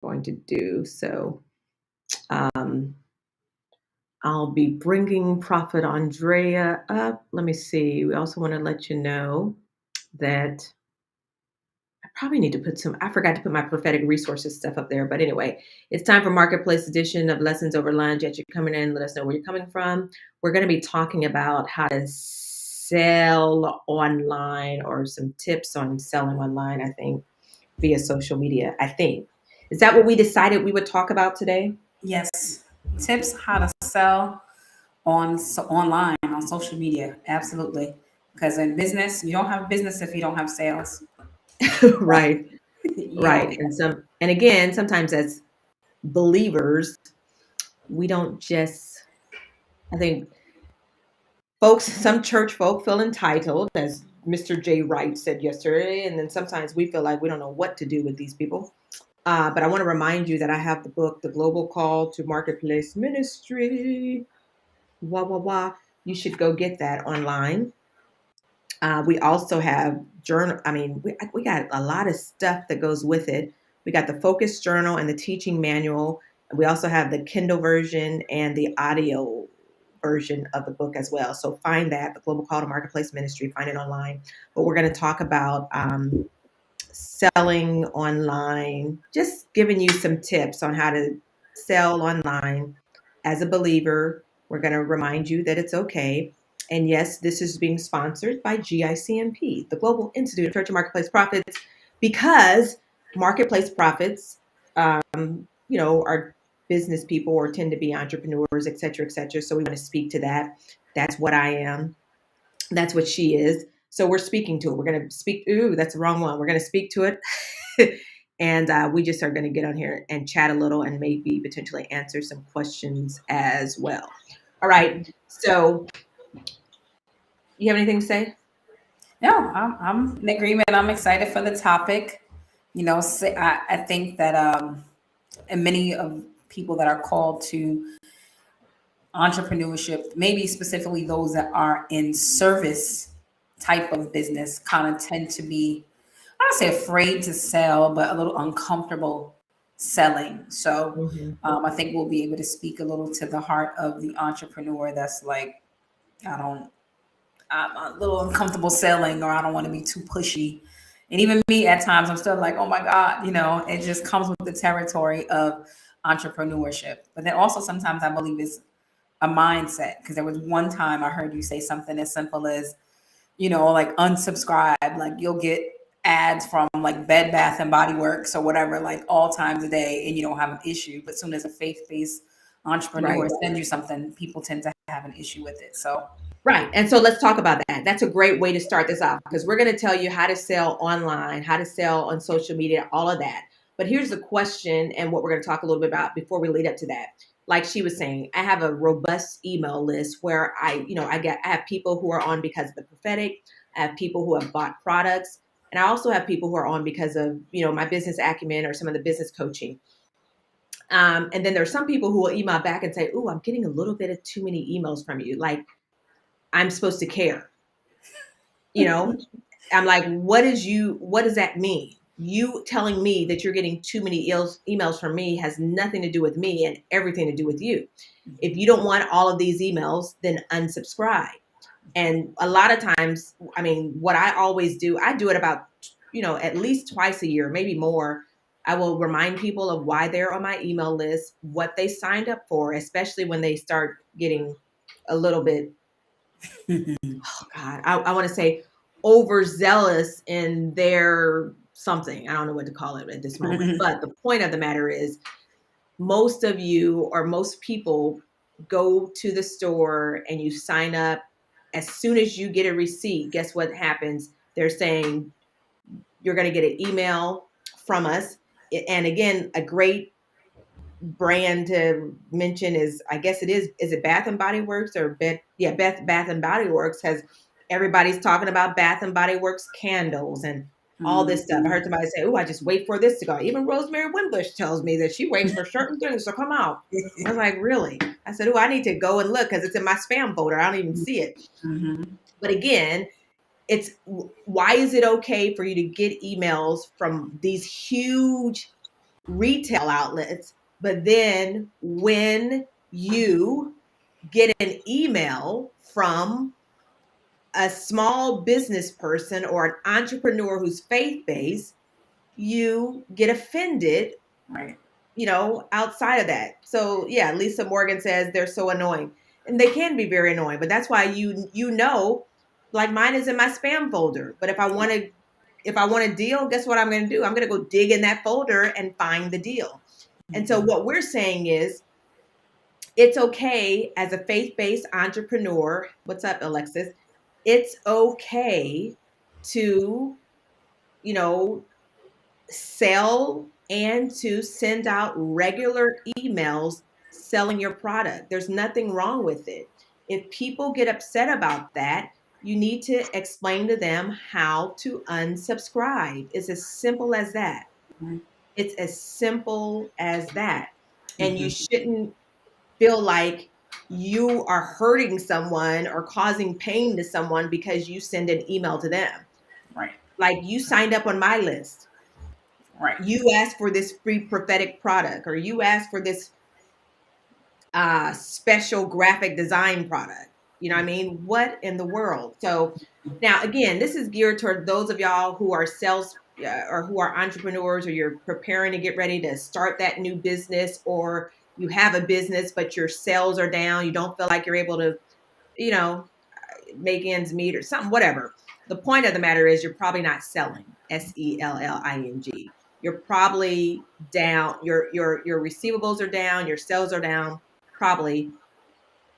going to do. So um, I'll be bringing Prophet Andrea up. Let me see. We also want to let you know that I probably need to put I forgot to put my prophetic resources stuff up there. But anyway, it's time for Marketplace edition of Lessons Over Lunch. As you're coming in, let us know where you're coming from. We're going to be talking about how to sell online or some tips on selling online, I think, via social media, I think. Is that what we decided we would talk about today? Yes. Tips how to sell online on social media. Absolutely. Because in business, you don't have business if you don't have sales. Right, You don't. right. And again, sometimes as believers, we don't just, I think some church folk feel entitled, as Mr. J. Wright said yesterday, and then sometimes we feel like we don't know what to do with these people. But I want to remind you that I have the book, The Global Call to Marketplace Ministry. Wah, wah, wah. You should go get that online. We also have journal. I mean, we got a lot of stuff that goes with it. We got the focus journal and the teaching manual. We also have the Kindle version and the audio version of the book as well. So find that, the Global Call to Marketplace Ministry, find it online. But we're going to talk about selling online, just giving you some tips on how to sell online as a believer. We're going to remind you that it's okay. And yes, this is being sponsored by GICMP, the Global Institute of Church and Marketplace Profits, because marketplace profits, are business people or tend to be entrepreneurs, et cetera, et cetera. So we want to speak to that. That's what I am. That's what she is. So we're speaking to it. We're going to speak. Ooh, that's the wrong one. We're going to speak to it. And we just are going to get on here and chat a little and maybe potentially answer some questions as well. All right. So you have anything to say? No, I'm in agreement. I'm excited for the topic. I think that and many of people that are called to entrepreneurship, maybe specifically those that are in service type of business, kind of tend to be, I don't say afraid to sell, but a little uncomfortable selling. So Mm-hmm. I think we'll be able to speak a little to the heart of the entrepreneur that's like, I don't, I'm a little uncomfortable selling, or I don't want to be too pushy. And even me at times, I'm still like, oh my God, it just comes with the territory of entrepreneurship. But then also sometimes I believe it's a mindset, because there was one time I heard you say something as simple as, like unsubscribe, like you'll get ads from like Bed Bath and Body Works or whatever, like all times a day, and you don't have an issue. But soon as a faith-based Right. entrepreneur sends you something, people tend to have an issue with it. So Right. And so let's talk about that. That's a great way to start this off, because we're going to tell you how to sell online, how to sell on social media, all of that. But here's the question and what we're going to talk a little bit about before we lead up to that. Like she was saying, I have a robust email list where I have people who are on because of the prophetic. I have people who have bought products, and I also have people who are on because of, my business acumen or some of the business coaching. And then there's some people who will email back and say, "Oh, I'm getting a little bit of too many emails from you. Like, I'm supposed to care." You know, I'm like, what does that mean? You telling me that you're getting too many emails from me has nothing to do with me and everything to do with you. If you don't want all of these emails, then unsubscribe. And a lot of times, I mean, what I always do, I do it about, at least twice a year, maybe more. I will remind people of why they're on my email list, what they signed up for, especially when they start getting a little bit, oh God, I want to say overzealous in their something. I don't know what to call it at this moment. But the point of the matter is, most of you or most people go to the store and you sign up. As soon as you get a receipt, guess what happens? They're saying you're going to get an email from us. And again, a great brand to mention is, I guess is it Bath and Body Works or Bath and Body Works has, everybody's talking about Bath and Body Works candles and all this stuff. I heard somebody say, "Oh, I just wait for this to go." Even Rosemary Wimbush tells me that she waits for certain things to come out. I was like, really? I said, "Oh, I need to go and look because it's in my spam folder. I don't even see it." But again, it's, why is it okay for you to get emails from these huge retail outlets. But then when you get an email from a small business person or an entrepreneur who's faith based, you get offended, Right. outside of that. So yeah, Lisa Morgan says they're so annoying. And they can be very annoying, but that's why like mine is in my spam folder. But if I want a deal, guess what I'm going to do? I'm going to go dig in that folder and find the deal. And so Mhm. what we're saying is it's okay as a faith-based entrepreneur. What's up, Alexis? It's okay to, you know, sell and to send out regular emails selling your product. There's nothing wrong with it. If people get upset about that, you need to explain to them how to unsubscribe. It's as simple as that. Right. It's as simple as that. And you Mhm. shouldn't feel like you are hurting someone or causing pain to someone because you send an email to them. Right. Like you signed up on my list, Right. you asked for this free prophetic product, or you asked for this special graphic design product. You know what I mean? What in the world? So now, again, this is geared toward those of y'all who are sales or who are entrepreneurs, or you're preparing to get ready to start that new business, or you have a business, but your sales are down. You don't feel like you're able to, you know, make ends meet or something, whatever. The point of the matter is you're probably not selling. SELLING. You're probably down. Your receivables are down. Your sales are down, probably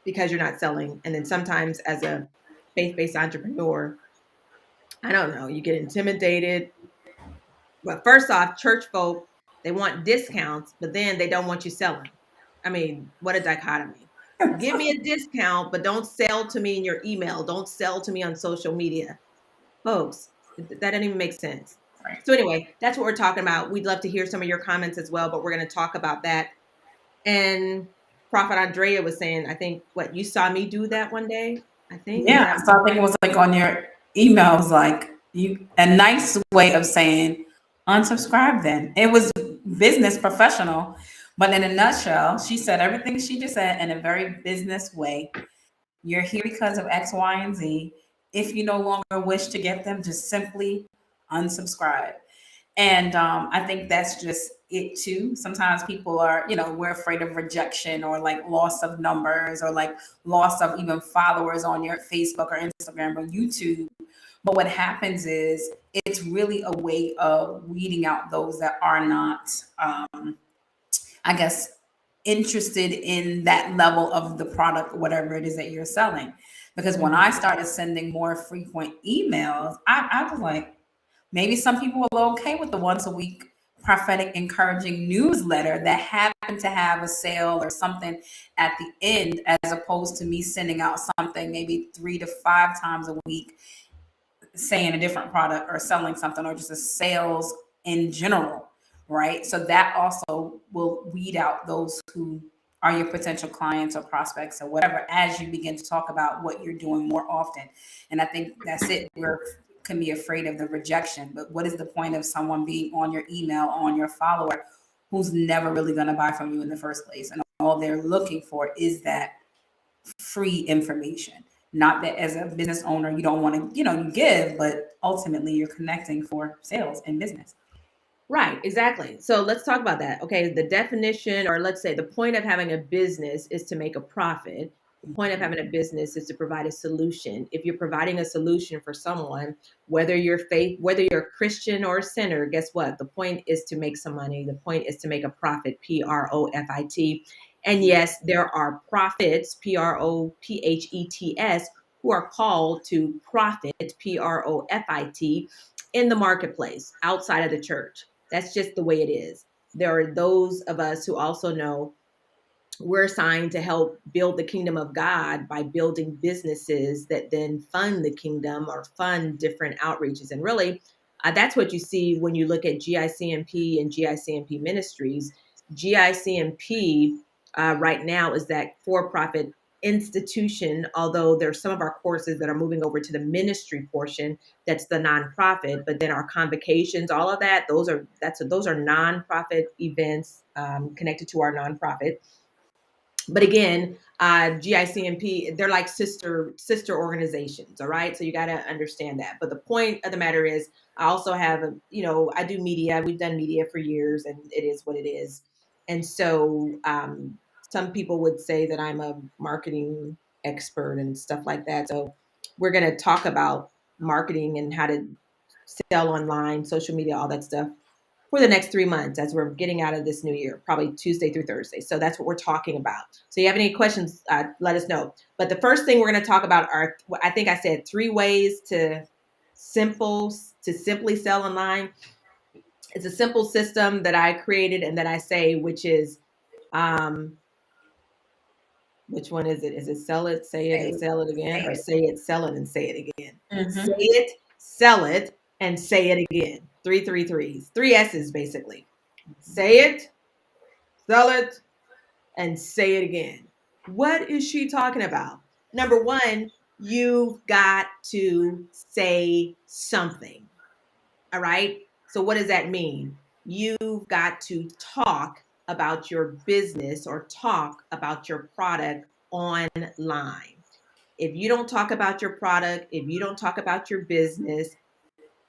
because you're not selling. And then sometimes as a faith-based entrepreneur, I don't know, you get intimidated. But first off, church folk, they want discounts, but then they don't want you selling. I mean, what a dichotomy. Give me a discount, but don't sell to me in your email. Don't sell to me on social media. Folks, that doesn't even make sense. Right. So anyway, that's what we're talking about. We'd love to hear some of your comments as well, but we're going to talk about that. And Prophet Andrea was saying, I think, what, you saw me do that one day? I think, is Yeah. that So I think it was like on your emails, like you a nice way of saying unsubscribe. Then it was business professional, but in a nutshell, she said everything she just said in a very business way. You're here because of X, Y, and Z. If you no longer wish to get them, just simply unsubscribe. And I think that's just it too. Sometimes people are, we're afraid of rejection or like loss of numbers or like loss of even followers on your Facebook or Instagram or YouTube. But what happens is it's really a way of weeding out those that are not, I guess, interested in that level of the product, whatever it is that you're selling. Because when Mhm. I started sending more frequent emails, I was like, maybe some people are okay with the once a week prophetic encouraging newsletter that happened to have a sale or something at the end, as opposed to me sending out something maybe 3 to 5 times a week saying a different product or selling something or just a sales in general, right? So that also will weed out those who are your potential clients or prospects or whatever as you begin to talk about what you're doing more often. And I think that's it. We're can be afraid of the rejection, but what is the point of someone being on your email, on your follower, who's never really going to buy from you in the first place? And all they're looking for is that free information. Not that as a business owner, you don't want to, you give, but ultimately you're connecting for sales and business. Right, exactly. So let's talk about that. Okay, the definition, or let's say the point of having a business is to make a profit. The point of having a business is to provide a solution. If you're providing a solution for someone, whether you're a Christian or a sinner, guess what? The point is to make some money. The point is to make a profit, profit. And yes, there are prophets, prophets, who are called to profit, profit, in the marketplace outside of the church. That's just the way it is. There are those of us who also know we're assigned to help build the kingdom of God by building businesses that then fund the kingdom or fund different outreaches. And really, that's what you see when you look at GICMP and GICMP ministries. GICMP right now is that for profit institution, although there's some of our courses that are moving over to the ministry portion, that's the nonprofit, but then our convocations, all of that, those are nonprofit events connected to our nonprofit. But again, GICMP, they're like sister organizations. All right. So you got to understand that. But the point of the matter is, I also have, I do media. We've done media for years, and it is what it is. And so some people would say that I'm a marketing expert and stuff like that. So we're going to talk about marketing and how to sell online, social media, all that stuff for the next 3 months as we're getting out of this new year, probably Tuesday through Thursday. So that's what we're talking about. So you have any questions, let us know. But the first thing we're going to talk about are, I think I said 3 ways to simply sell online. It's a simple system that I created and that I say, which is, which one is it? Is it sell it, say it, and sell it again, or say it, sell it, and say it again? Say it, sell it, and say it again. 3 3 3s, 3 S's basically. Say it, sell it, and say it again. What is she talking about? Number one, you've got to say something. All right. So, what does that mean? You've got to talk about your business or talk about your product online. If you don't talk about your product, if you don't talk about your business,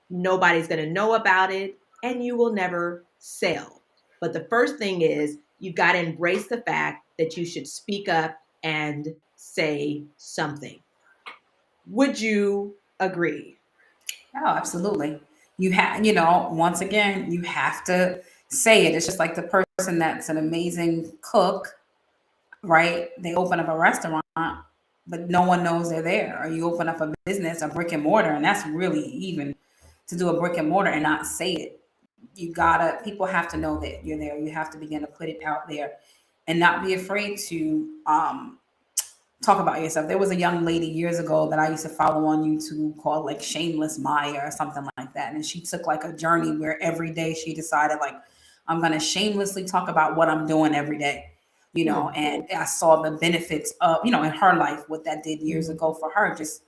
nobody's going to know about it and you will never sell. But the first thing is you've got to embrace the fact that you should speak up and say something. Would you agree? Oh, absolutely. You have, once again, you have to say it. It's just like the person that's an amazing cook, right? They open up a restaurant, but no one knows they're there. Or you open up a business, a brick and mortar, and that's really even to do a brick and mortar and not say it. People have to know that you're there. You have to begin to put it out there and not be afraid to talk about yourself. There was a young lady years ago that I used to follow on YouTube called like Shameless Maya or something like that. And she took like a journey where every day she decided like, I'm going to shamelessly talk about what I'm doing every day, and I saw the benefits of, in her life, what that did years ago for her, just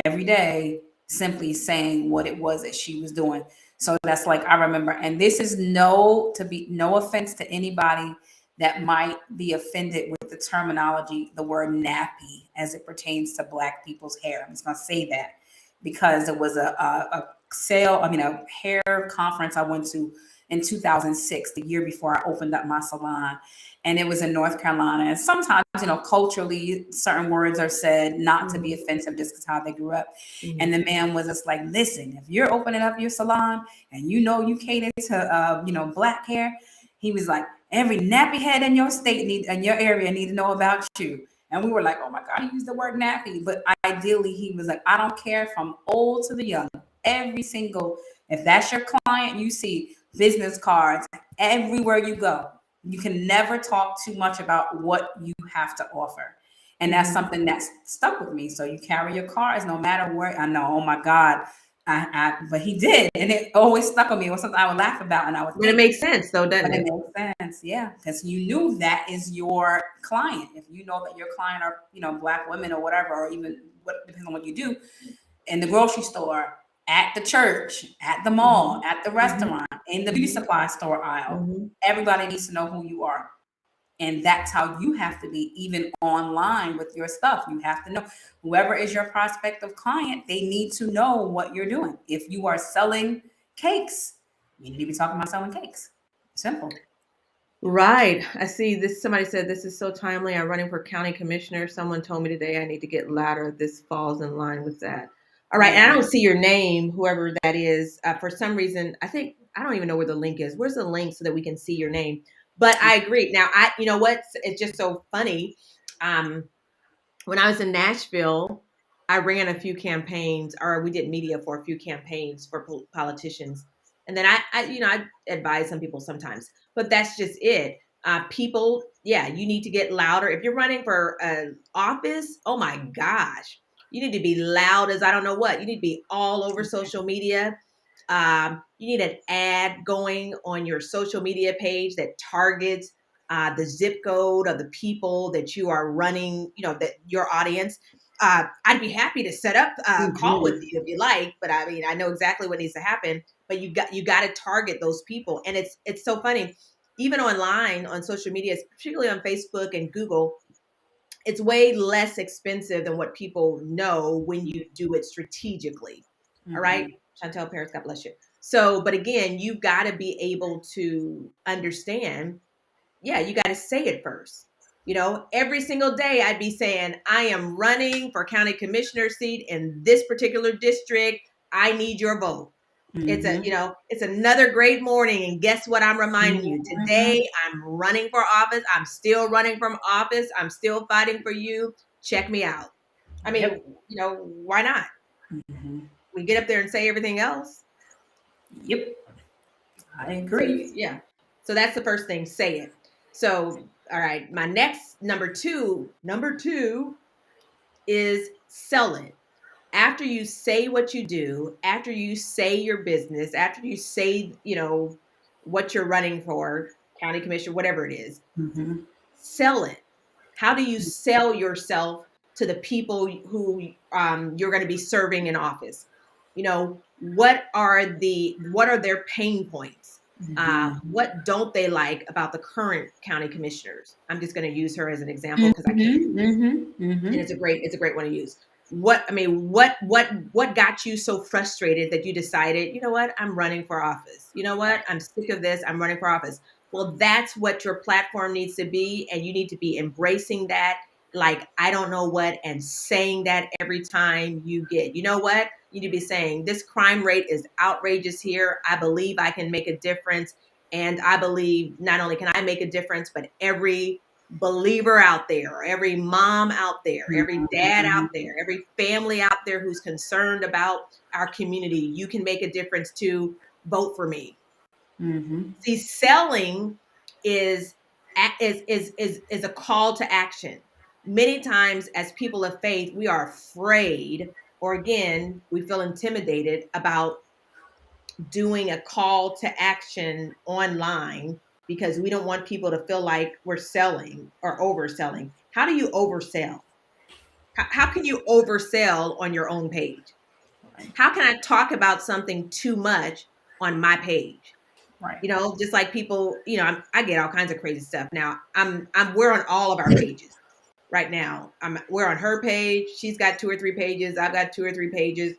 every day, simply saying what it was that she was doing. So that's like, I remember, and this is no offense to anybody that might be offended with the terminology, the word nappy, as it pertains to Black people's hair. I'm just going to say that because it was a hair conference I went to in 2006, the year before I opened up my salon. And it was in North Carolina. And sometimes, culturally, certain words are said not to be offensive just because how they grew up. And the man was just like, listen, if you're opening up your salon and you cater to, Black hair, he was like, every nappy head in your area need to know about you. And we were like, oh my God, he used the word nappy. But ideally, he was like, I don't care from old to the young. If that's your client, you see business cards everywhere you go. You can never talk too much about what you have to offer. And that's something that's stuck with me. So you carry your cards no matter where. I know, oh my God. But he did. And it always stuck with me. It was something I would laugh about and I would think. But it makes sense though, doesn't it? It makes sense, yeah. Because you knew that is your client. If you know that your client are, Black women or whatever, or even depends on what you do, in the grocery store, at the church, at the mall, at the restaurant, in the beauty supply store aisle. Everybody needs to know who you are. And that's how you have to be, even online with your stuff. You have to know whoever is your prospective client, they need to know what you're doing. If you are selling cakes, you need to be talking about selling cakes. Simple. Right. I see this. Somebody said this is so timely. I'm running for county commissioner. Someone told me today I need to get louder. This falls in line with that. All right. And I don't see your name, whoever that is. For some reason, I don't even know where the link is. Where's the link so that we can see your name? But I agree. Now, you know what? It's just so funny. When I was in Nashville, I ran a few campaigns, or we did media for a few campaigns for politicians. And then I advise some people sometimes, but that's just it. People, yeah, you need to get louder. If you're running for an office, oh my gosh, you need to be loud as I don't know what. You need to be all over social media. You need an ad going on your social media page that targets the zip code of the people that you are running, that your audience. I'd be happy to set up a call with you if you like, but I mean, I know exactly what needs to happen. But you got to target those people, and it's so funny. Even online on social media, particularly on Facebook and Google, it's way less expensive than what people know when you do it strategically. All right. Chantel Paris, God bless you. So, but again, you've got to be able to understand, yeah, you got to say it first. Every single day I'd be saying, I am running for county commissioner seat in this particular district. I need your vote. It's another great morning. And guess what? I'm reminding you today, I'm running for office. I'm still running from office. I'm still fighting for you. Check me out. I mean, why not? We get up there and say everything else. Yep. I So, agree. yeah. So that's the first thing. Say it. So, all right. My next number two is sell it. After you say what you do, after you say your business, after you say, what you're running for, county commissioner, whatever it is, sell it. How do you sell yourself to the people who you're going to be serving in office? What are their pain points? What don't they like about the current county commissioners? I'm just going to use her as an example because I can, and it's a great one to use. What got you so frustrated that you decided, you know what, I'm running for office? You know what, I'm sick of this. I'm running for office. Well, that's what your platform needs to be, and you need to be embracing that, like, I don't know what, and saying that every time you get, you know what, you need to be saying, this crime rate is outrageous here. I believe I can make a difference, and I believe not only can I make a difference, but every believer out there, every mom out there, every dad out there, every family out there who's concerned about our community, you can make a difference too. Vote for me. See, selling is a call to action. Many times, as people of faith, we are afraid, or again, we feel intimidated about doing a call to action online because we don't want people to feel like we're selling or overselling. How do you oversell? How can you oversell on your own page? How can I talk about something too much on my page? Right. Just like people, I get all kinds of crazy stuff. Now we're on all of our pages right now. We're on her page. She's got 2 or 3 pages. I've got 2 or 3 pages.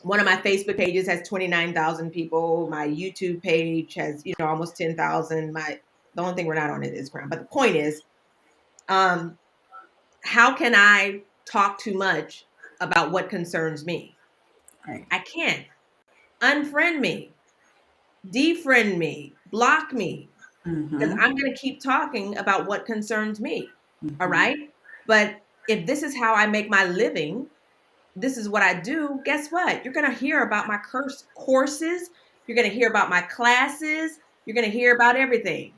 One of my Facebook pages has 29,000 people. My YouTube page has, almost 10,000. The only thing we're not on it is Instagram. But the point is, how can I talk too much about what concerns me? Right. I can't. Unfriend me, defriend me, block me, because I'm going to keep talking about what concerns me. All right. But if this is how I make my living, this is what I do, guess what? You're going to hear about my courses. You're going to hear about my classes. You're going to hear about everything.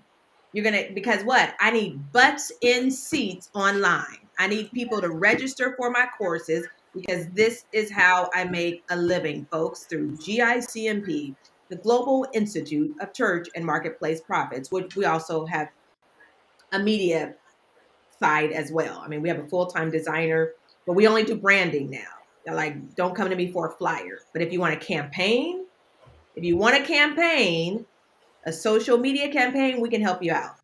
Because what? I need butts in seats online. I need people to register for my courses because this is how I make a living, folks, through GICMP, the Global Institute of Church and Marketplace Profits, which we also have a media side as well. I mean, we have a full-time designer, but we only do branding now. They're like, don't come to me for a flyer. But if you want a campaign, a social media campaign, we can help you out.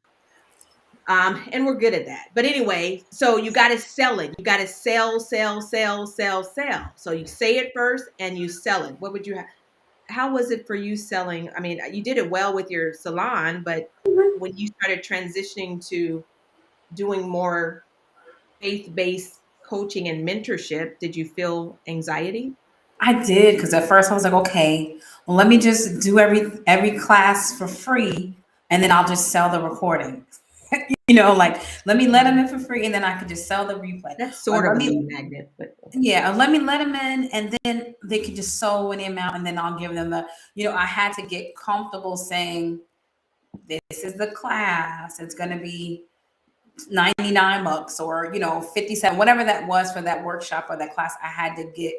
And we're good at that. But anyway, so you got to sell it. You got to sell. So you say it first and you sell it. What would you have? How was it for you selling? I mean, you did it well with your salon, but when you started transitioning to doing more faith-based coaching and mentorship, did you feel anxiety? I did, because at first I was like, okay, well, let me just do every class for free, and then I'll just sell the recording. Like, let me let them in for free, and then I could just sell the replay. That's Or sort of let a me, lead magnet, but yeah, or let me let them in, and then they could just sow any amount, and then I'll give them I had to get comfortable saying, this is the class. It's going to be $99 or 57, whatever that was for that workshop or that class. I had to get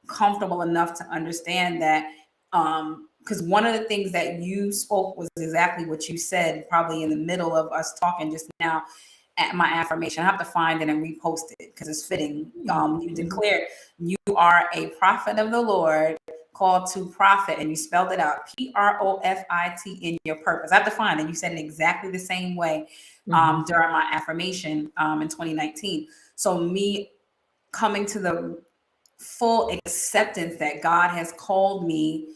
comfortable enough to understand that because one of the things that you spoke was exactly what you said, probably in the middle of us talking just now at my affirmation. I have to find it and repost it because it's fitting. You declared you are a prophet of the Lord, called to profit, and you spelled it out PROFIT in your purpose. I have to find it. You said it exactly the same way during my affirmation in 2019. So me coming to the full acceptance that God has called me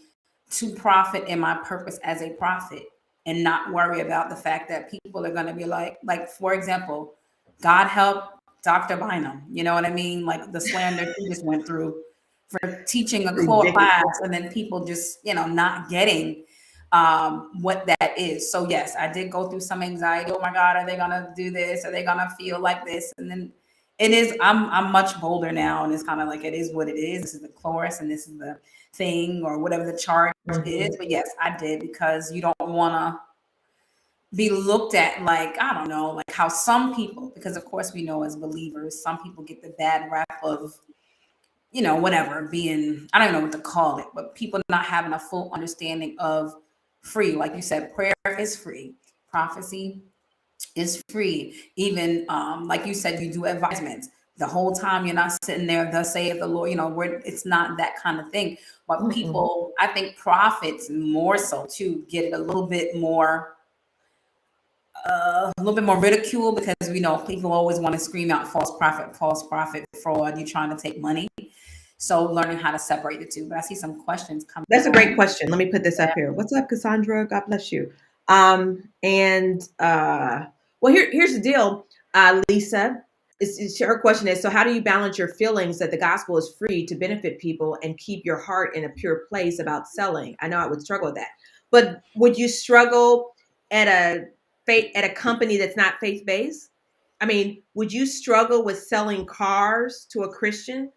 to profit in my purpose as a prophet, and not worry about the fact that people are going to be like, for example, God help Dr. Bynum. You know what I mean? Like the slander he just went through for teaching a Ridiculous. class, and then people just, not getting what that is. So yes, I did go through some anxiety. Oh my God, are they going to do this? Are they going to feel like this? And then it is, I'm much bolder now, and it's kind of like, it is what it is. This is the chorus and this is the thing, or whatever the charge is. But yes, I did, because you don't want to be looked at like, I don't know, like how some people, because of course we know as believers, some people get the bad rap of, whatever, being, I don't know what to call it, but people not having a full understanding of free. Like you said, prayer is free, prophecy is free. Even like you said, you do advisements. The whole time you're not sitting there, thus saith the Lord, it's not that kind of thing. But people, I think prophets more so too, get it a little bit more ridicule, because we know people always want to scream out false prophet, fraud, you're trying to take money. So learning how to separate the two. But I see some questions coming That's a on. great question. Let me put this up here. What's up, Cassandra? God bless you. Well, here's the deal, Lisa. Her question is, so how do you balance your feelings that the gospel is free to benefit people and keep your heart in a pure place about selling? I know I would struggle with that, but would you struggle at a company that's not faith-based? I mean, would you struggle with selling cars to a Christian,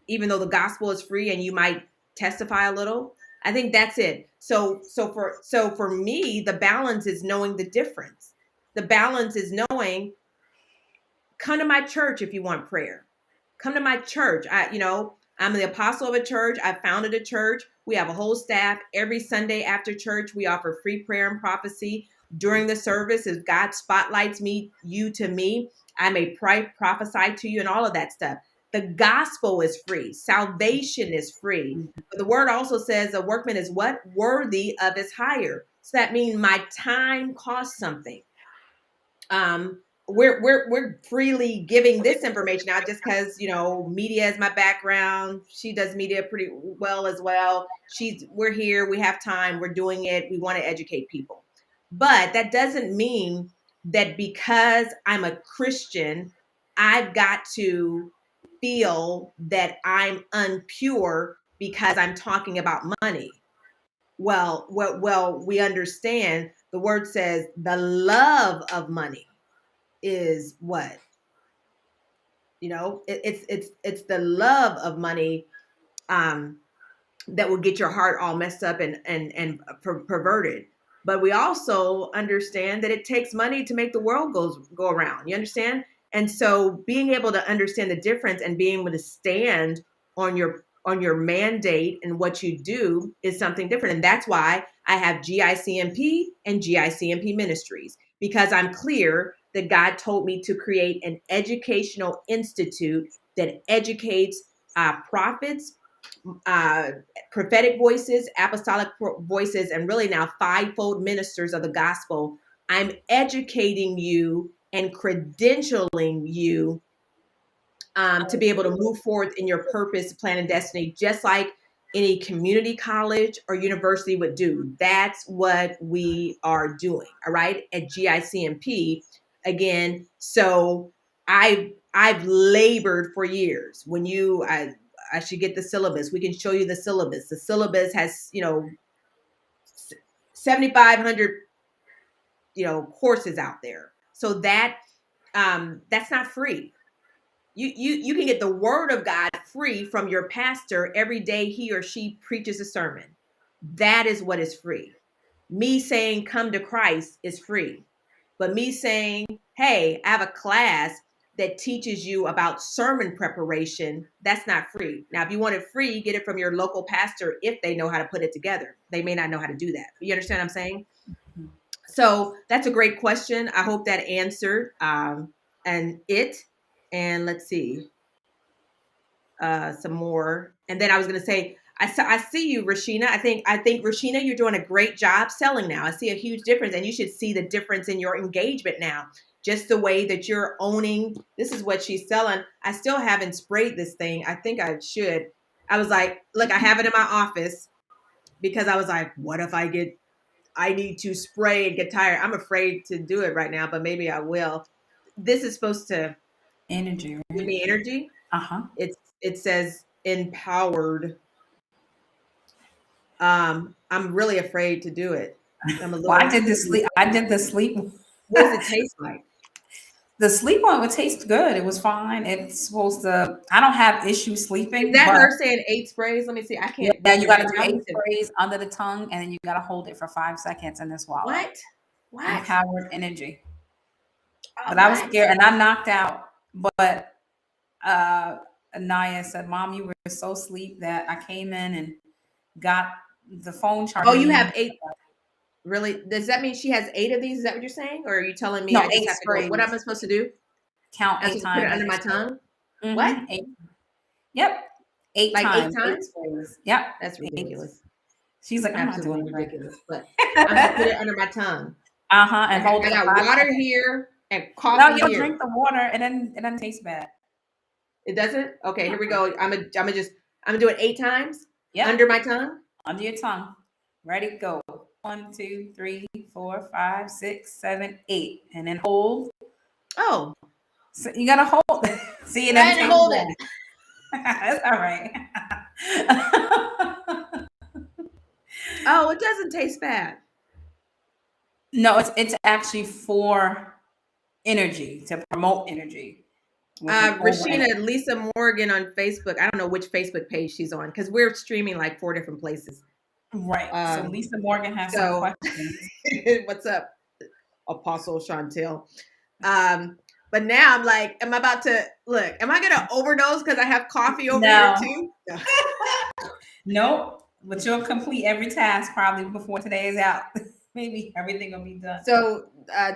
even though the gospel is free and you might testify a little? I think that's it. So for me, the balance is knowing the difference. The balance is knowing, come to my church if you want prayer. Come to my church. I'm the apostle of a church. I founded a church. We have a whole staff. Every Sunday after church, we offer free prayer and prophecy. During the service, if God spotlights you to me, I may prophesy to you and all of that stuff. The gospel is free. Salvation is free. But the word also says a workman is what? Worthy of his hire. So that means my time costs something. We're freely giving this information out just because media is my background. She does media pretty well as well. We're here, we have time, we're doing it, we want to educate people. But that doesn't mean that because I'm a Christian, I've got to feel that I'm unpure because I'm talking about money. Well, we understand the word says the love of money is what? It's the love of money that will get your heart all messed up and perverted. But we also understand that it takes money to make the world go around. You understand? And so being able to understand the difference and being able to stand on your mandate and what you do is something different. And that's why I have GICMP and GICMP Ministries, because I'm clear that God told me to create an educational institute that educates prophets, prophetic voices, apostolic voices, and really now fivefold ministers of the gospel. I'm educating you and credentialing you to be able to move forward in your purpose, plan, and destiny, just like any community college or university would do. That's what we are doing, all right, at GICMP. Again, so I've labored for years. I should get the syllabus. We can show you the syllabus. The syllabus has 7,500 courses out there. So that's not free. You can get the word of God free from your pastor every day he or she preaches a sermon. That is what is free. Me saying come to Christ is free. But me saying, hey, I have a class that teaches you about sermon preparation, that's not free. Now, if you want it free, get it from your local pastor if they know how to put it together. They may not know how to do that. You understand what I'm saying? So that's a great question. I hope that answered. And let's see, some more. And then I was going to say, I see you, Rashina. I think Rashina, you're doing a great job selling now. I see a huge difference, and you should see the difference in your engagement now. Just the way that you're owning. This is what she's selling. I still haven't sprayed this thing. I think I should. I was like, look, I have it in my office because I was like, what if I need to spray and get tired? I'm afraid to do it right now, but maybe I will. This is supposed to Energy, give right? me energy. Uh-huh. It says empowered. I'm really afraid to do it. I'm a Well, little. I did the sleep. What does it taste like? The sleep one would taste good. It was fine. It's supposed to. I don't have issues Is sleeping, that but her saying 8 sprays? Let me see. I can't. yeah, Wait a you minute. got to do How 8 was it? sprays under the tongue, and then you got to hold it for 5 seconds and then swallow. What? What? Empowered energy. But I was What? scared, and I knocked out. But Anaya said, "Mom, you were so asleep that I came in and got the phone Oh, charger." you Needed have 8. Really? Does that mean she has 8 of these? Is that what you're saying? Or are you telling me no I just 8 have to go? What am I sprays. supposed to do? Count I'm 8 supposed to put it times. under my tongue? What? Mm-hmm. 8. Yep. Eight Like 8 times. 8 times? sprays. Yep. That's 8. ridiculous. She's like, I'm not Absolutely doing it right. ridiculous. But I'm gonna put it under my tongue. Uh-huh. And hold I it for got 5 water seconds. here and No, coffee you'll here. drink the water and then it doesn't taste bad. It doesn't? Okay, here we go. I'm gonna do it 8 times Yep. under my tongue. Under your tongue. Ready, go. 1, 2, 3, 4, 5, 6, 7, 8. And then hold. Oh, So you gotta hold. See, it doesn't I didn't taste hold bad. it. That's all right. Oh, it doesn't taste bad. No, it's actually for energy, to promote energy with an over and Rashina Lisa Morgan on Facebook. I don't know which Facebook page she's on because we're streaming like 4 different places. right. So Um, Lisa Morgan has some so questions. what's up, Apostle Chantel? But now I'm like, am I about to look? Am I gonna overdose because I have coffee over here No. too? No. Nope. But you'll complete every task probably before today is out. Maybe everything will be done. So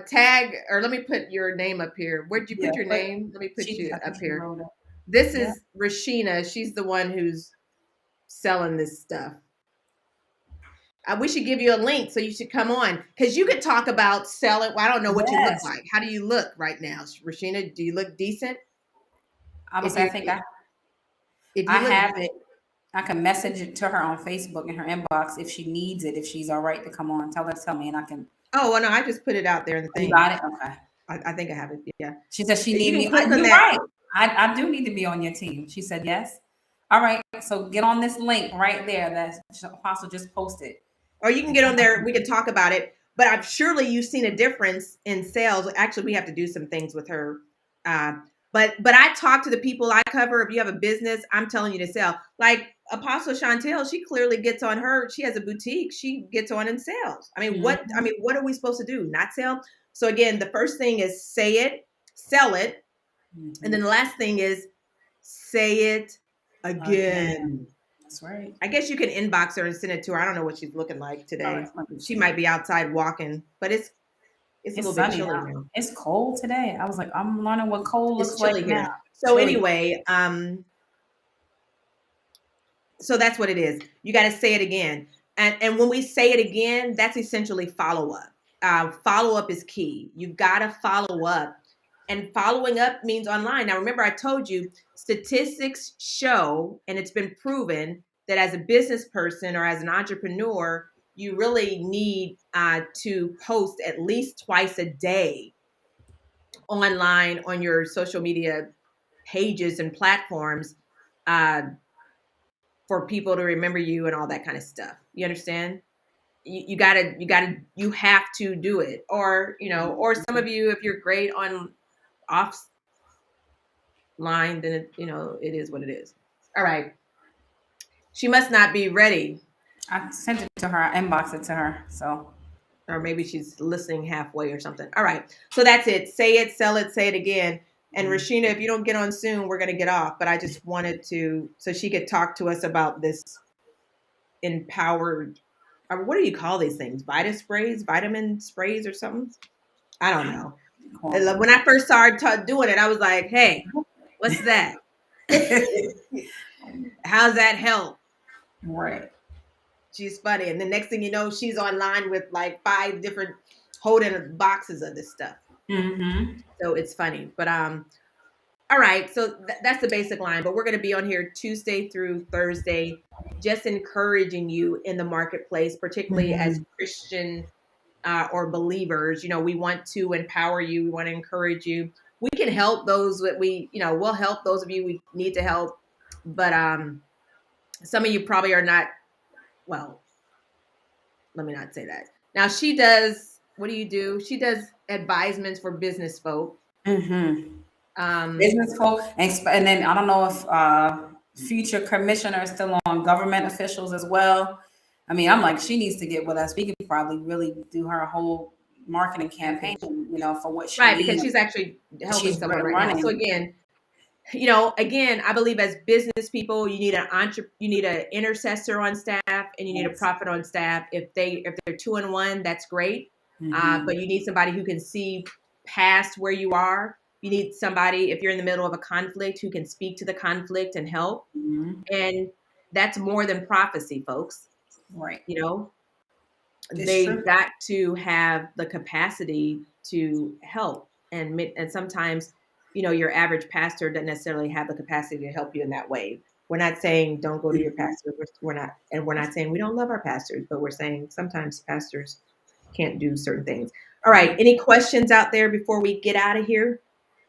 tag or let me put your name up here. Where'd you put your but name? Let me put I you think up she here. wrote it. This Yeah. is Rashina. She's the one who's selling this stuff. We should give you a link so you should come on because you could talk about selling. Well, I don't know what you look Yes. like. How do you look right now, Rashina? Do you look decent? Honestly, I think if I you look, have it. I can message it to her on Facebook in her inbox if she needs it, if she's all right to come on. Tell me and I can. oh well, no, I just put it out there in the You thing. got it? Okay. I think I have it. Yeah. She said she You need can me. click on You're that. right. I do need to be on your team. She said yes. All right. So get on this link right there that Apostle just posted. Or you can get on there. We can talk about it. But I'm surely you've seen a difference in sales. Actually, we have to do some things with her. But I talk to the people I cover. If you have a business, I'm telling you to sell. Like Apostle Chantel, she clearly gets on her. She has a boutique. She gets on and sells. I mean, what are we supposed to do? Not sell? So again, the first thing is say it, sell it. And then the last thing is say it again. That's right. I guess you can inbox her and send it to her. I don't know what she's looking like today. Oh, She might be outside walking, but it's a little bit chilly now. It's cold today. I was like, I'm learning what cold It's looks chilly like here. now. So anyway, so that's what it is. You got to say it again. And when we say it again, that's essentially follow up. Follow up is key. You've got to follow up. And following up means online. Now, remember, I told you statistics show, and it's been proven that as a business person or as an entrepreneur, you really need to post at least twice a day online on your social media pages and platforms for people to remember you and all that kind of stuff. You understand? You have to do it. Or, or some of you, if you're great on offline, then it is what it is. All right. She must not be ready. I sent it to her. I inboxed it to her. So, or maybe she's listening halfway or something. All right. So that's it. Say it, sell it, say it again. And Rashina, if you don't get on soon, we're going to get off. But I just wanted to, so she could talk to us about this empowered, or what do you call these things? Vitamin sprays or something? I don't know. When I first started doing it, I was like, hey, what's that? How's that help? Right. She's funny. And the next thing you know, she's online with like 5 different holding boxes of this stuff. Mm-hmm. So it's funny. But all right. So that's the basic line. But we're going to be on here Tuesday through Thursday, just encouraging you in the marketplace, particularly as Christian or believers. You know, we want to empower you. We want to encourage you. We can help those that we'll help those of you we need to help. But some of you probably are not, well, let me not say that. Now she does, what do you do? She does advisements for business folk. Business folk, and then I don't know if future commissioner is still on, government officials as well. I mean, I'm like, she needs to get with us. We could probably really do her whole marketing campaign, for what she Right, because needs. she's actually helping She's someone right running. now. So again, I believe as business people, you need you need an intercessor on staff, and you need a prophet on staff. If they're 2 in 1, that's great. But you need somebody who can see past where you are. You need somebody, if you're in the middle of a conflict, who can speak to the conflict and help. And that's more than prophecy, folks. Right. They've got to have the capacity to help. And sometimes, your average pastor doesn't necessarily have the capacity to help you in that way. We're not saying don't go to your pastor. We're not saying we don't love our pastors, but we're saying sometimes pastors can't do certain things. All right. Any questions out there before we get out of here?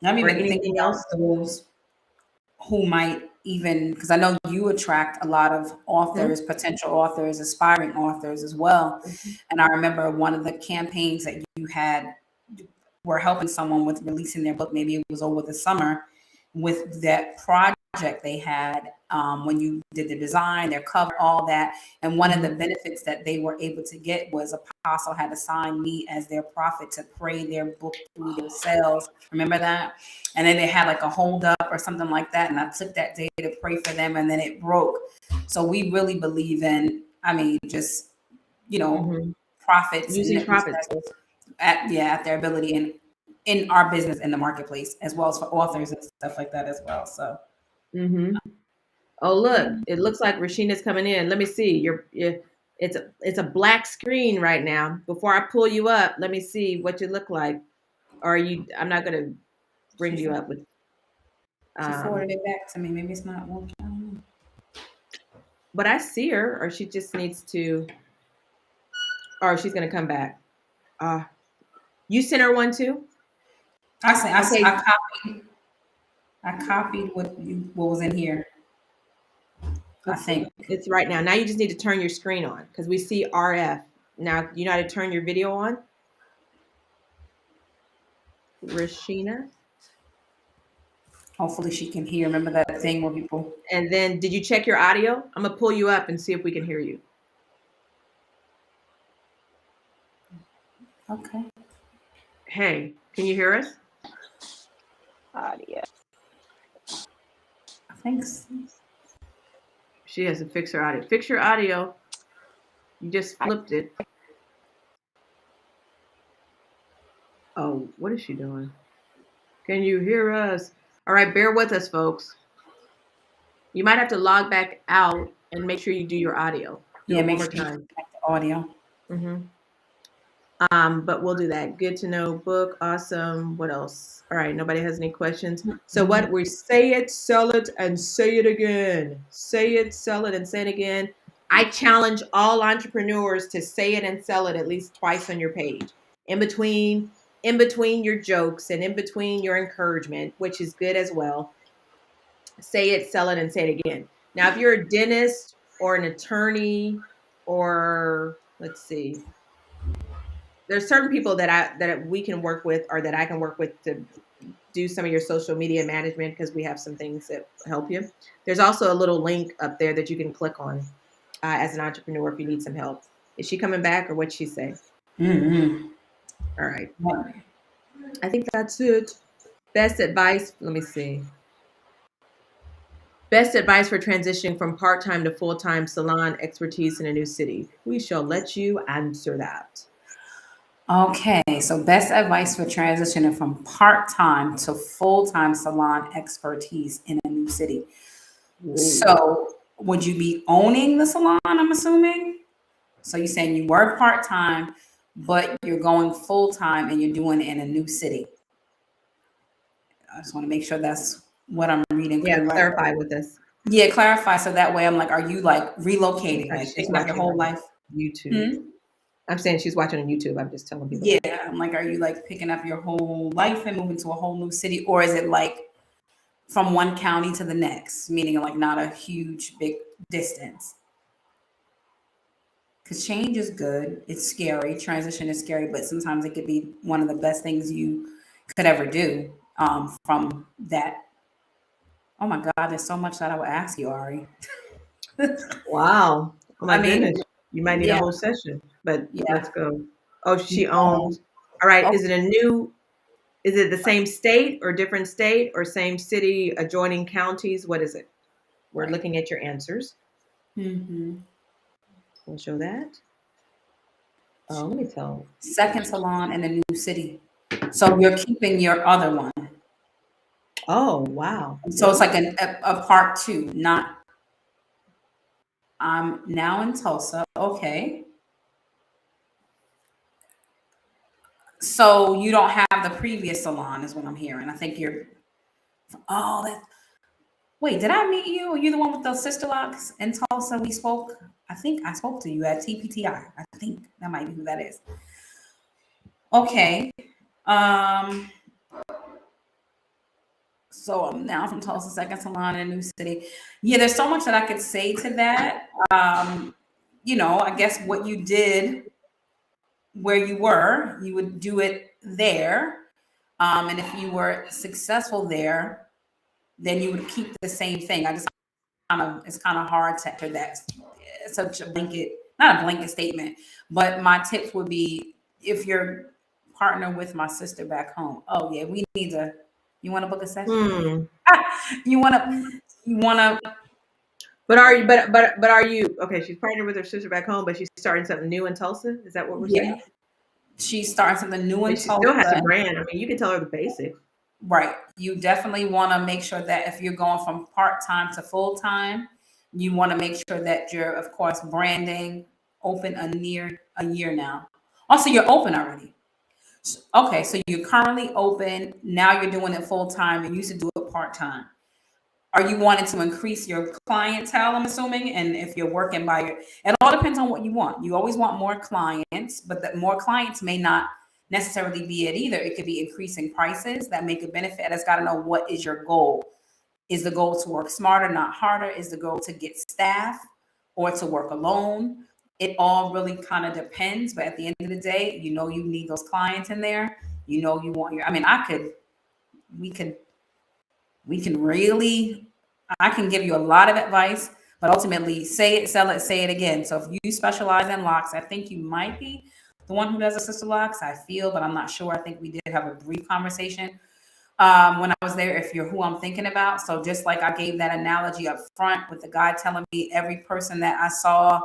I'm Or even thinking anything else? those who might even, because I know you attract a lot of authors, potential authors, aspiring authors as well. And I remember one of the campaigns that you had were helping someone with releasing their book. Maybe it was over the summer, with that project they had, when you did the design, their cover, all that. And one of the benefits that they were able to get was Apostle had assigned me as their prophet to pray their book through their sales. Remember that? And then they had like a hold up or something like that. And I took that day to pray for them, and then it broke. So we really believe in, just, prophets Using and prophets. at their ability and in our business in the marketplace, as well as for authors and stuff like that as well. So Oh, look, it looks like Rashina's coming in. Let me see. It's a black screen right now. Before I pull you up, let me see what you look like. I'm not going to bring you up with. She forwarded it back to me. Maybe it's not working. I don't know. But I see her, or she just needs to, or she's going to come back. You sent her one too? I copied what was in here. I think it's right now. Now you just need to turn your screen on, because we see RF. Now you know how to turn your video on? Rashina? Hopefully she can hear. Remember that thing where people. And then did you check your audio? I'm going to pull you up and see if we can hear you. Okay. Hey, can you hear us? Audio. I think so. She has to fix her audio. Fix your audio. You just flipped it. Oh, what is she doing? Can you hear us? All right, bear with us, folks. You might have to log back out and make sure you do your audio. Do it one more time. The audio. But we'll do that. Good to know book. Awesome. What else? All right. Nobody has any questions. So what we say it, sell it, and say it again. Say it, sell it, and say it again. I challenge all entrepreneurs to say it and sell it at least twice on your page. In between your jokes and in between your encouragement, which is good as well. Say it, sell it, and say it again. Now, if you're a dentist or an attorney, or let's see, there's certain people that we can work with, or that I can work with to do some of your social media management, because we have some things that help you. There's also a little link up there that you can click on as an entrepreneur if you need some help. Is she coming back, or what'd she say? All right. I think that's it. Best advice. Let me see. Best advice for transitioning from part-time to full-time salon expertise in a new city. We shall let you answer that. Okay, so best advice for transitioning from part-time to full-time salon expertise in a new city. Whoa. So, would you be owning the salon? I'm assuming. So you're saying you work part-time, but you're going full-time and you're doing it in a new city. I just want to make sure that's what I'm reading Yeah, clear, right? clarify with us. Yeah, clarify so that way I'm like, are you like relocating, Like like she's picking up your watching whole on life? YouTube. Hmm? I'm saying she's watching on YouTube. I'm just telling people Yeah, that. I'm like, are you like picking up your whole life and moving to a whole new city, or is it like from one county to the next, meaning like not a huge big distance? Because change is good. It's scary. Transition is scary, but sometimes it could be one of the best things you could ever do. From that. Oh my God, there's so much that I would ask you, Ari. Wow. Oh my I mean, goodness. You might need a yeah, whole session, but let's yeah. go. Oh, she You own. owns. All right. Oh, Is it the same state or different state or same city, adjoining counties? What is it? We're right. looking at your answers. Hmm. We'll show that. Oh, let me tell. Second salon in a new city. So you're keeping your other one. Oh, wow. So it's Really? like a part two, not I'm now in Tulsa. Okay. So you don't have the previous salon, is what I'm hearing. I think you're, oh, that, wait, did I meet you? Are you the one with those sister locks in Tulsa? We spoke. I think I spoke to you at TPTI. I think that might be who that is. Okay. Um, so I'm now from Tulsa, second salon in a new city. Yeah, there's so much that I could say to that. I guess what you did where you were, you would do it there. And if you were successful there, then you would keep the same thing. I just it's kind of hard to enter that. It's such a blanket, not a blanket statement, but my tips would be if you're partner with my sister back home. Oh yeah, we need to. You want to book a session? Hmm. you want to? You want to? But are you? But are you? Okay, she's partnered with her sister back home, but she's starting something new in Tulsa. Is that what we're Yeah, saying? she starts in the new in But she still has a Tulsa. brand. I mean, you can tell her the basics. Right. You definitely want to make sure that if you're going from part time to full time, you want to make sure that you're, of course, branding open a year now. Also, you're open already. Okay, so you're currently open. Now you're doing it full time. You used to do it part time. Are you wanting to increase your clientele? I'm assuming, and if you're working by your, it all depends on what you want. You always want more clients, but that more clients may not necessarily be it either. It could be increasing prices that make a benefit. It's got to know what is your goal. Is the goal to work smarter, not harder? Is the goal to get staff or to work alone? It all really kind of depends. But at the end of the day, you need those clients in there. You want your. I mean, we could we can really, I can give you a lot of advice, but ultimately say it, sell it, say it again. So if you specialize in locks, I think you might be the one who does the sister locks. I feel, but I'm not sure. I think we did have a brief conversation when I was there, if you're who I'm thinking about. So just like I gave that analogy up front with the guy telling me every person that I saw,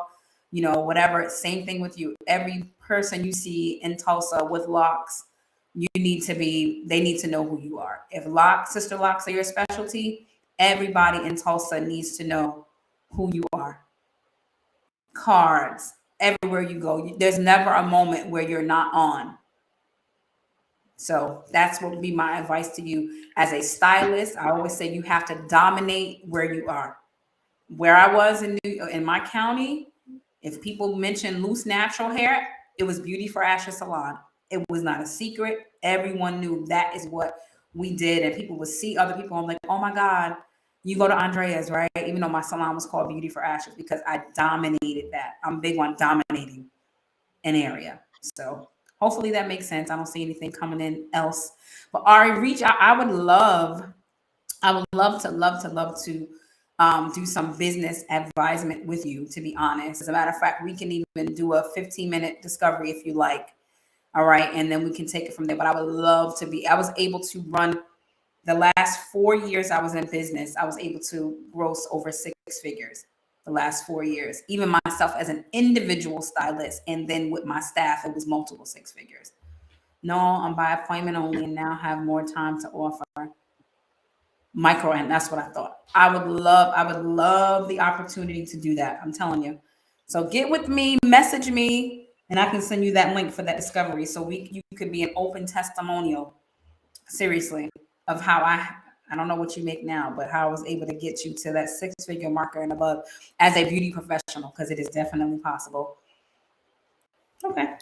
whatever, same thing with you. Every person you see in Tulsa with locks, they need to know who you are. If sister locks are your specialty, everybody in Tulsa needs to know who you are. Cards, everywhere you go. There's never a moment where you're not on. So that's what would be my advice to you as a stylist. I always say you have to dominate where you are. Where I was in my county, if people mention loose natural hair, it was Beauty for Ashes Salon. It was not a secret. Everyone knew that is what we did, and people would see other people. I'm like, oh my God, you go to Andrea's, right? Even though my salon was called Beauty for Ashes because I dominated that. I'm big on dominating an area. So hopefully that makes sense. I don't see anything coming in else. But Ari, reach out. I would love to do some business advisement with you, to be honest. As a matter of fact, we can even do a 15-minute discovery if you like. All right. And then we can take it from there. But I would love to I was able to run The last 4 years I was in business, I was able to gross over 6 figures. The last 4 years, even myself as an individual stylist, and then with my staff, it was multiple 6 figures. No, I'm by appointment only, and now have more time to offer micro. And that's what I thought. I would love the opportunity to do that. I'm telling you. So get with me, message me, and I can send you that link for that discovery. So you could be an open testimonial, seriously, of how I don't know what you make now, but how I was able to get you to that 6 figure marker and above as a beauty professional, because it is definitely possible. Okay.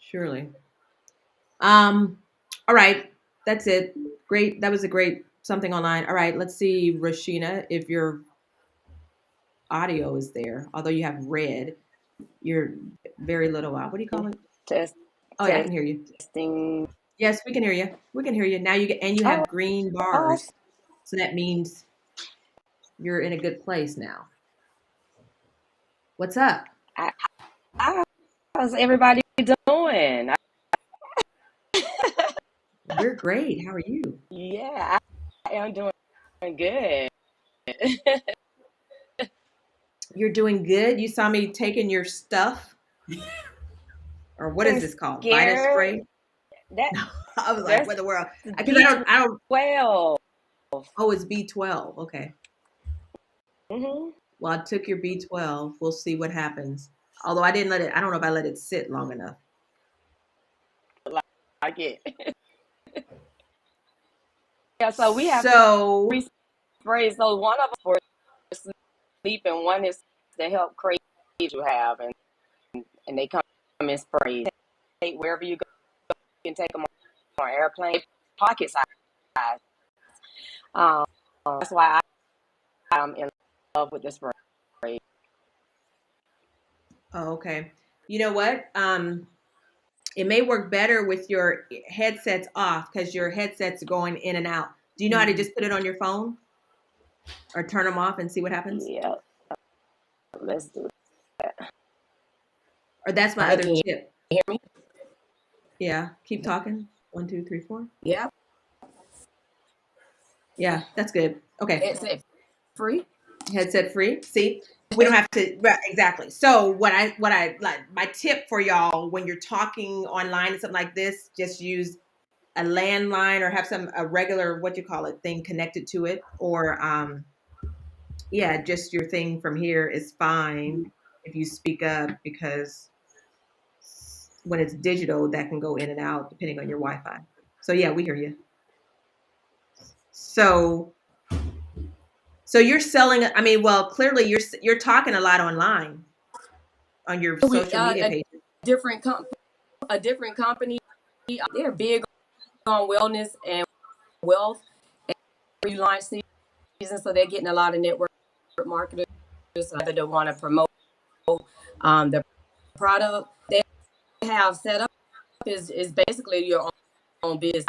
Surely. All right. That's it. Great. That was a great something online. All right. Let's see, Rashina, if your audio is there. Although you have red, you're very little out. What do you call it? Test, Oh yeah, I can hear you. testing. Yes, we can hear you. We can hear you. Now you Oh, have green awesome. bars. So that means you're in a good place now. What's up? How's everybody doing? We're great. How are you? Yeah, I am doing good. You're doing good. You saw me taking your stuff, or what is I'm this called? Vita scared. spray? That I was like, that's what the world? Because B I don't. 12. Oh, it's B12. Okay. Mm-hmm. Well, I took your B12. We'll see what happens. Although I didn't let it. I don't know if I let it sit long enough. Like it. Yeah, so we have So, three sprays. So one of them for sleep, and one is to help create you have, and they come in sprays. Take wherever you go, you can take them on airplane, pocket size. Um, that's why I'm in love with this spray. oh, okay. You know what? It may work better with your headsets off because your headsets are going in and out. Do you know how to just put it on your phone or turn them off and see what happens? Yeah, let's do that. Or that's my Hi, other can you tip. hear me? Yeah, keep talking. 1, 2, 3, 4. Yeah, Yeah, that's good. Okay, headset free. headset free. See, we don't have to right, exactly. So what I like my tip for y'all when you're talking online and something like this, just use a landline or have a regular what you call it thing connected to it, or yeah, just your thing from here is fine if you speak up because when it's digital, that can go in and out depending on your Wi-Fi. So yeah, we hear you. So so you're selling. I mean, well, clearly you're talking a lot online on your We social media a pages. different a different company. They're big on wellness and wealth and relaunch season, so they're getting a lot of network marketers that want to promote the product they have set up. Is basically your own business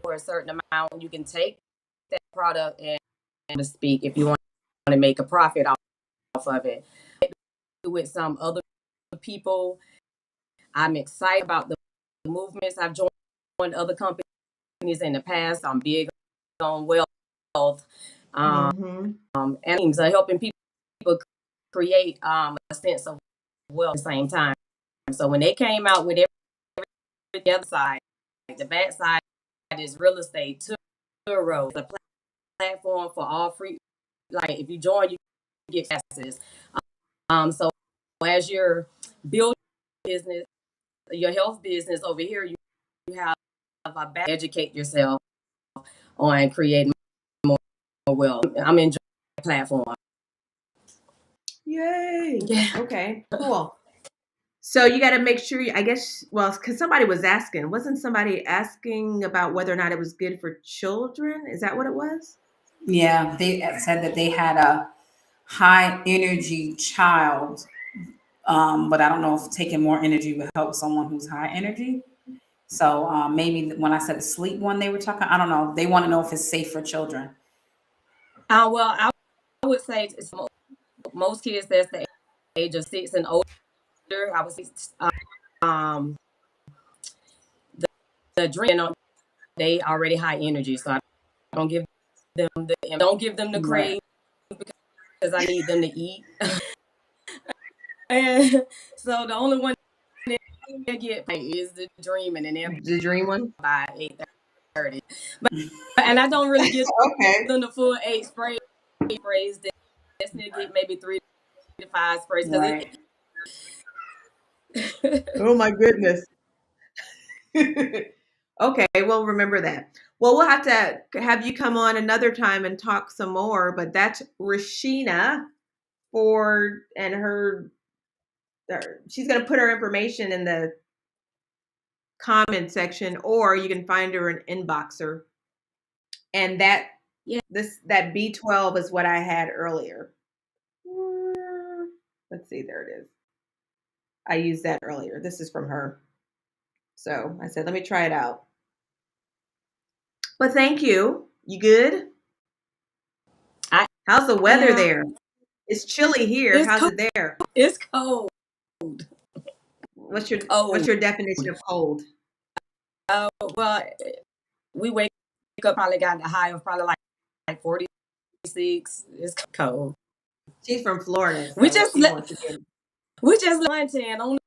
for a certain amount. You can take that product and to speak if you want to make a profit off of it. With some other people, I'm excited about the movements. I've joined other companies in the past. I'm big on wealth, Mm-hmm. and teams are helping people create a sense of wealth at the same time. So when they came out with the other side, the back side is real estate, Turo, the platform for all free. Like if you join, you get passes. So as you're building business, your health business over here, you have a back educate yourself on creating more wealth. I'm enjoying the platform. Yay. Yeah. Okay, cool. So you got to make sure, I guess, well, because somebody was asking, wasn't somebody asking about whether or not it was good for children? Is that what it was? Yeah, they said that they had a high energy child, but I don't know if taking more energy would help someone who's high energy. So maybe when I said the sleep one, they were talking. I don't know. They want to know if it's safe for children. Well, I would say most kids that's the age of 6 and older. I would say um, the dream, they already high energy, so don't give them the Right. crave because I need them to eat. And so the only one that get paid is the dreaming, and they'll The dream one. by 8:30. But and I don't really give Okay. them the full 8 sprays. They get maybe 3 to 5 sprays because Right. it. Oh my goodness. Okay, we'll remember that. Well, we'll have to have you come on another time and talk some more. But that's Rashina Ford and she's going to put her information in the comment section, or you can find her in Inboxer. And that Yeah. that B12 is what I had earlier. Let's see, there it is. I used that earlier. This is from her. So I said, let me try it out. But thank you. You good? How's the weather there? It's chilly here. How's Cold. it there? It's cold. What's your Oh, definition of cold? well, we wake up probably got the high of probably like 46. It's cold. She's from Florida, We so just she wants to get. left on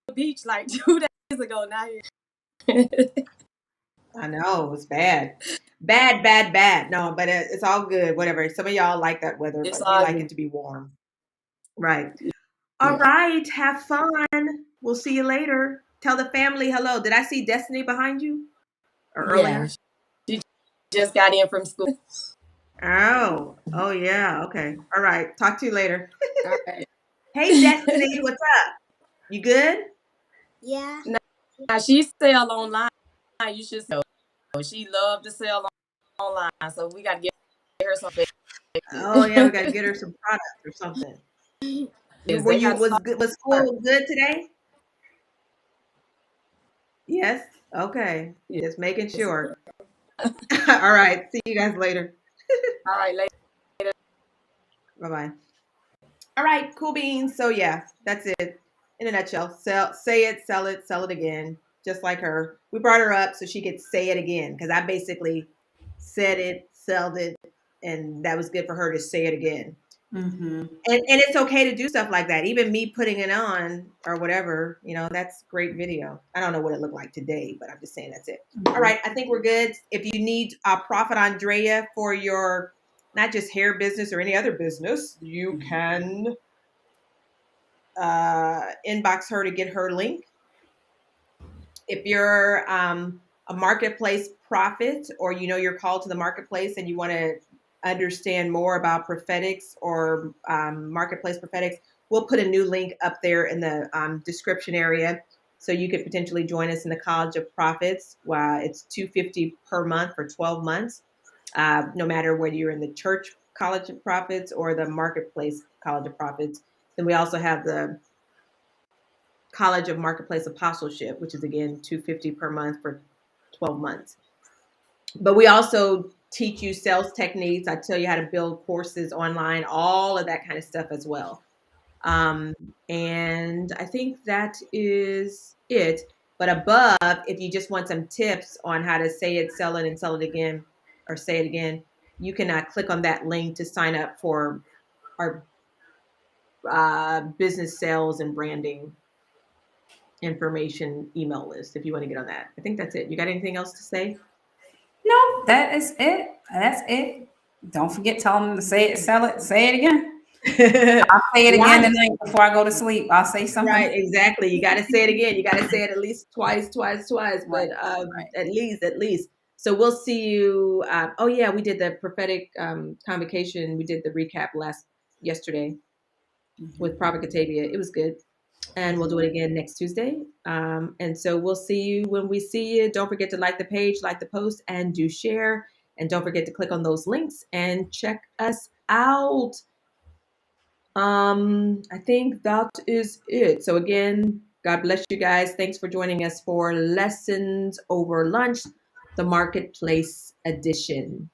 the beach like 2 days ago. Now I know it's bad, bad. No, but it's all good. Whatever. Some of y'all like that weather, it's but we all like good. it to be warm. Right. All Yeah. right. Have fun. We'll see you later. Tell the family hello. Did I see Destiny behind you or Yeah. earlier? She just got in from school. Oh yeah. Okay. All right. Talk to you later. All right. Hey, Destiny, what's up? You good? Yeah. Now she sell online. You should sell. She loved to sell online, so we got to get her something. Oh yeah, we got to get her some products or something. Yes, they got Was start. school good today? Yes. Okay. Yes. Just making sure. All right. See you guys later. All right, later. Bye bye. All right. Cool beans. So yeah, that's it in a nutshell. Say it, sell it again, just like her. We brought her up so she could say it again because I basically said it, sold it, and that was good for her to say it again. Mm-hmm. And it's okay to do stuff like that. Even me putting it on or whatever, that's great video. I don't know what it looked like today, but I'm just saying that's it. All right, I think we're good. If you need Prophet Andrea for your not just hair business or any other business, you can inbox her to get her link. If you're a marketplace prophet or you're called to the marketplace and you want to understand more about prophetics or marketplace prophetics, we'll put a new link up there in the description area so you could potentially join us in the College of Prophets. It's $250 per month for 12 months, no matter whether you're in the church College of Prophets or the marketplace College of Prophets. Then we also have the College of Marketplace Apostleship, which is again $250 per month for 12 months. But we also teach you sales techniques. I tell you how to build courses online, all of that kind of stuff as well. And I think that is it. But above, if you just want some tips on how to say it, sell it, and sell it again, or say it again, you can click on that link to sign up for our business sales and branding information email list if you want to get on that. I think that's it. You got anything else to say? No, that is it. That's it. Don't forget, tell them to say it, sell it, say it again. I'll say it again Right. tonight before I go to sleep. I'll say something. Right, exactly. You got to say it again. You got to say it at least twice, but Right. at least. So we'll see you. Oh yeah, we did the prophetic convocation. We did the recap yesterday with Prophet Katavia. It was good. And we'll do it again next Tuesday. And so we'll see you when we see you. Don't forget to like the page, like the post, and do share. And don't forget to click on those links and check us out. I think that is it. So again, God bless you guys. Thanks for joining us for Lessons Over Lunch, the Marketplace edition.